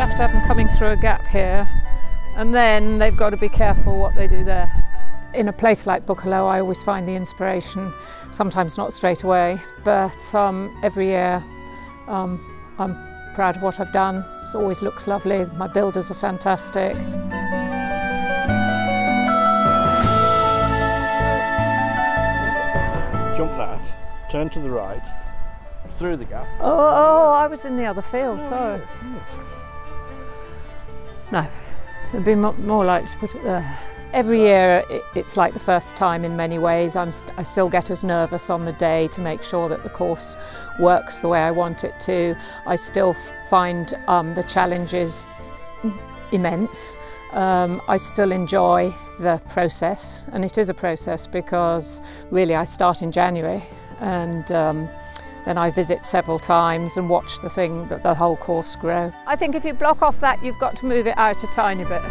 have to have them coming through a gap here, and then they've got to be careful what they do there. In a place like Boekelo, I always find the inspiration, sometimes not straight away, but every year I'm proud of what I've done. It always looks lovely, my builders are fantastic. Jump that, turn to the right, through the gap. Oh, I was in the other field, sorry. No, it'd be more like to put it there. Every year it's like the first time in many ways. I still get as nervous on the day to make sure that the course works the way I want it to. I still find the challenges immense. I still enjoy the process, and it is a process because really I start in January and then I visit several times and watch the whole course grow. I think if you block off that, you've got to move it out a tiny bit.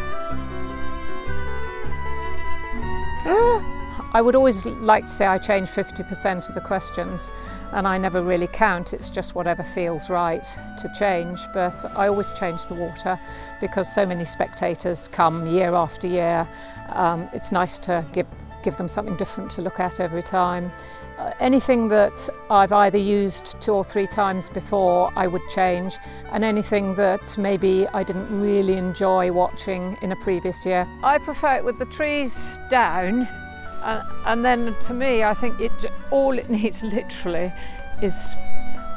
I would always like to say I change 50% of the questions, and I never really count, it's just whatever feels right to change, but I always change the water because so many spectators come year after year. It's nice to give them something different to look at every time. Anything that I've either used 2 or 3 times before I would change, and anything that maybe I didn't really enjoy watching in a previous year. I prefer it with the trees down, and then to me I think all it needs literally is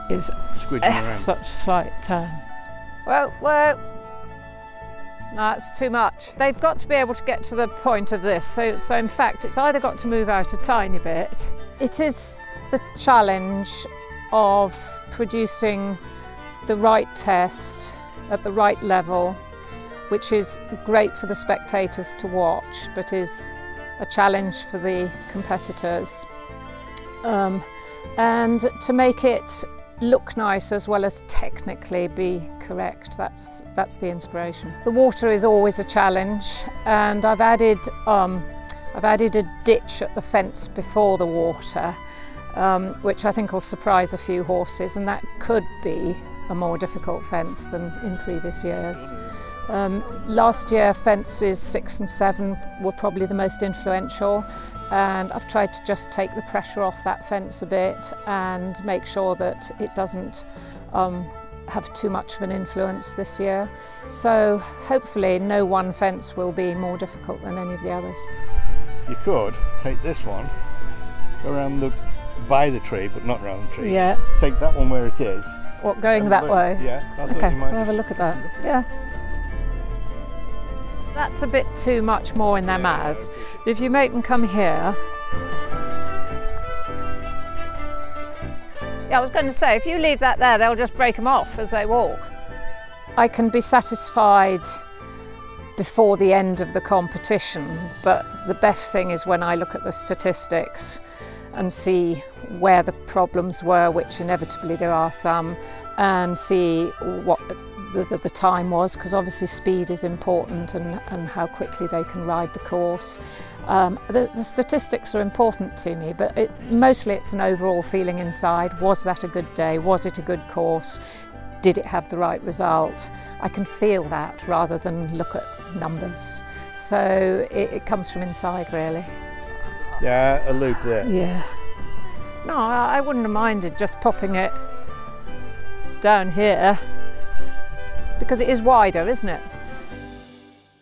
such a slight turn. Well, that's too much. They've got to be able to get to the point of this, so in fact it's either got to move out a tiny bit. It is the challenge of producing the right test at the right level, which is great for the spectators to watch, but is a challenge for the competitors. And to make it look nice as well as technically be correct, that's the inspiration. The water is always a challenge, and I've added a ditch at the fence before the water, which I think will surprise a few horses, and that could be a more difficult fence than in previous years. Last year fences 6 and 7 were probably the most influential, and I've tried to just take the pressure off that fence a bit and make sure that it doesn't have too much of an influence this year. So hopefully no one fence will be more difficult than any of the others. You could take this one, go around by the tree, but not around the tree. Yeah. Take that one where it is. What, going that way? Yeah. Okay, we'll have a look at that. Yeah. That's a bit too much more in their mouths. If you make them come here. Yeah, I was going to say, if you leave that there, they'll just break them off as they walk. I can be satisfied before the end of the competition, but the best thing is when I look at the statistics and see where the problems were, which inevitably there are some, and see what the time was, because obviously speed is important, and how quickly they can ride the course. The statistics are important to me, but mostly it's an overall feeling inside. Was that a good day? Was it a good course? Did it have the right result? I can feel that rather than look at numbers. So it comes from inside, really. Yeah, a loop there. Yeah. No, I wouldn't have minded just popping it down here, because it is wider, isn't it?